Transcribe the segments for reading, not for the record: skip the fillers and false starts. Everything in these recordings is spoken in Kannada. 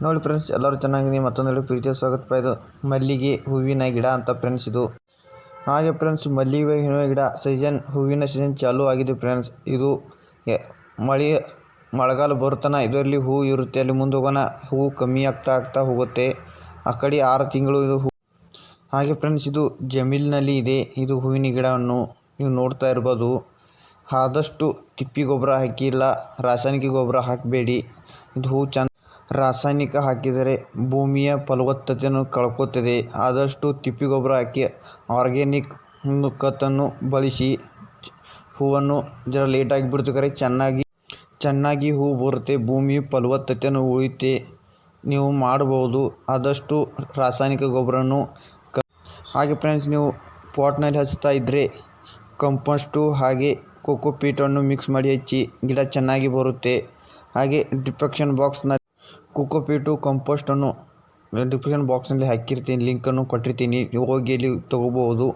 ನೋಡಿ ಫ್ರೆಂಡ್ಸ್, ಎಲ್ಲರೂ ಚೆನ್ನಾಗಿದೆ. ಮತ್ತೊಂದು ಪ್ರೀತಿಯ ಸ್ವಾಗತ. ಇದು ಮಲ್ಲಿಗೆ ಹೂವಿನ ಗಿಡ ಅಂತ ಫ್ರೆಂಡ್ಸ್ ಇದು. ಹಾಗೆ ಫ್ರೆಂಡ್ಸ್, ಮಲ್ಲಿಗೆ ಹೂವಿನ ಗಿಡ ಹೂವಿನ ಸೀಸನ್ ಚಾಲೂ ಆಗಿದೆ ಫ್ರೆಂಡ್ಸ್. ಇದು ಮಳೆಗಾಲ ಬರುತ್ತಾನ ಇದರಲ್ಲಿ ಹೂ ಇರುತ್ತೆ. ಅಲ್ಲಿ ಮುಂದೆ ಹೋಗೋಣ, ಹೂ ಕಮ್ಮಿ ಆಗ್ತಾ ಹೋಗುತ್ತೆ. ಆ ಕಡೆ 6 ತಿಂಗಳು ಇದು ಹೂ. ಹಾಗೆ ಫ್ರೆಂಡ್ಸ್, ಇದು ಜಮೀನಿನಲ್ಲಿ ಇದೆ. ಇದು ಹೂವಿನ ಗಿಡವನ್ನು ನೀವು ನೋಡ್ತಾ ಇರ್ಬೋದು. ಆದಷ್ಟು ತಿಪ್ಪಿ ಗೊಬ್ಬರ ಹಾಕಿ, ಇಲ್ಲ ರಾಸಾಯನಿಕ ಗೊಬ್ಬರ ಹಾಕಬೇಡಿ. ಇದು ಹೂ ರಾಸಾಯನಿಕ ಹಾಕಿದರೆ ಭೂಮಿಯ ಫಲವತ್ತತೆಯನ್ನು ಕಳ್ಕೊತದೆ. ಆದಷ್ಟು ತಿಪ್ಪಿ ಗೊಬ್ಬರ ಹಾಕಿ ಆರ್ಗ್ಯಾನಿಕ್ ಖತನ್ನು ಬಳಸಿ. ಹೂವನ್ನು ಜರ ಲೇಟಾಗಿ ಬಿಡ್ತಾರೆ, ಚೆನ್ನಾಗಿ ಹೂ ಬರುತ್ತೆ. ಭೂಮಿ ಫಲವತ್ತತೆಯನ್ನು ಉಳಿಯುತ್ತೆ. ನೀವು ಮಾಡಬಹುದು ಆದಷ್ಟು ರಾಸಾಯನಿಕ ಗೊಬ್ಬರನು. ಹಾಗೆ ಫ್ರೆಂಡ್ಸ್, ನೀವು ಪಾಟ್ನಲ್ಲಿ ಹಚ್ತಾ ಇದ್ದರೆ ಕಂಪೋಸ್ಟು ಹಾಗೆ ಕೋಕೋಪೀಟನ್ನು ಮಿಕ್ಸ್ ಮಾಡಿ ಹಚ್ಚಿ, ಗಿಡ ಚೆನ್ನಾಗಿ ಬರುತ್ತೆ. ಹಾಗೆ ಡಿಸ್ಕ್ರಿಪ್ಷನ್ ಬಾಕ್ಸ್ನಲ್ಲಿ ಕೋಕೋಪೀಟು ಕಂಪೋಸ್ಟನ್ನು ಡಿಸ್ಕ್ರಿಪ್ಷನ್ ಬಾಕ್ಸ್ನಲ್ಲಿ ಹಾಕಿರ್ತೀನಿ, ಲಿಂಕನ್ನು ಕೊಟ್ಟಿರ್ತೀನಿ, ನೀವು ಹೋಗಿ ಇಲ್ಲಿ ತೊಗೋಬೋದು.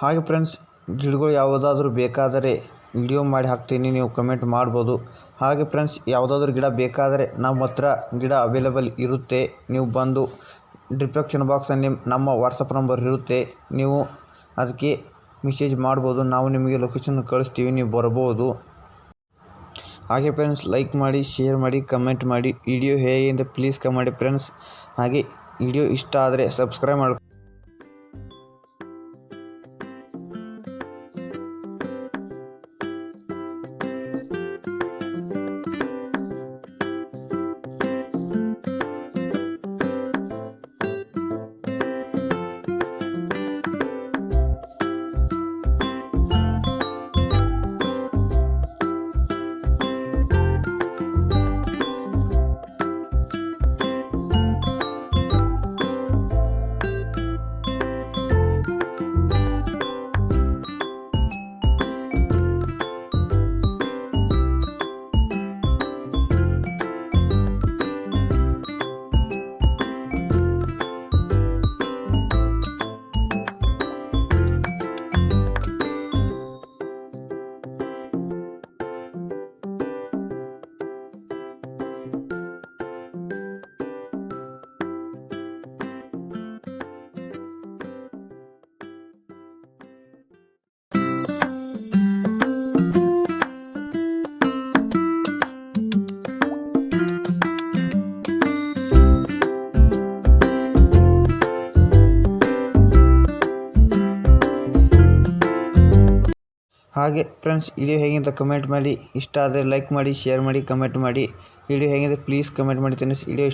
ಹಾಗೆ ಫ್ರೆಂಡ್ಸ್, ಗಿಡಗಳು ಯಾವುದಾದ್ರೂ ಬೇಕಾದರೆ ವಿಡಿಯೋ ಮಾಡಿ ಹಾಕ್ತೀನಿ, ನೀವು ಕಮೆಂಟ್ ಮಾಡ್ಬೋದು. ಹಾಗೆ ಫ್ರೆಂಡ್ಸ್, ಯಾವುದಾದ್ರೂ ಗಿಡ ಬೇಕಾದರೆ ನಮ್ಮ ಹತ್ರ ಗಿಡ ಅವೈಲೇಬಲ್ ಇರುತ್ತೆ. ನೀವು ಬಂದು ಡಿಸ್ಕ್ರಿಪ್ಷನ್ ಬಾಕ್ಸಲ್ಲಿ ನಮ್ಮ ವಾಟ್ಸಪ್ ನಂಬರ್ ಇರುತ್ತೆ, ನೀವು ಅದಕ್ಕೆ ಮೆಸೇಜ್ ಮಾಡ್ಬೋದು. ನಾವು ನಿಮಗೆ ಲೊಕೇಶನ್ ಕಳಿಸ್ತೀವಿ, ನೀವು ಬರ್ಬೋದು. ಹಾಗೆ ಫ್ರೆಂಡ್ಸ್, ಲೈಕ್ ಮಾಡಿ, ಶೇರ್ ಮಾಡಿ, ಕಮೆಂಟ್ ಮಾಡಿ. ವಿಡಿಯೋ ಹೇಗೆ ಅಂತ ಪ್ಲೀಸ್ ಕಮೆಂಟ್ ಮಾಡಿ ಫ್ರೆಂಡ್ಸ್. ಹಾಗೆ ವಿಡಿಯೋ ಇಷ್ಟ ಆದರೆ ಸಬ್ಸ್ಕ್ರೈಬ್ ಮಾಡಿ. ಹಾಗೆ ಫ್ರೆಂಡ್ಸ್, ವಿಡಿಯೋ ಹೇಗಿಂತ ಕಮೆಂಟ್ ಮಾಡಿ. ಇಷ್ಟ ಆದರೆ ಲೈಕ್ ಮಾಡಿ, ಶೇರ್ ಮಾಡಿ, ಕಮೆಂಟ್ ಮಾಡಿ. ವಿಡಿಯೋ ಹೇಗಿದೆ ಪ್ಲೀಸ್ ಕಮೆಂಟ್ ಮಾಡಿ. ವಿಡಿಯೋ ಇಷ್ಟ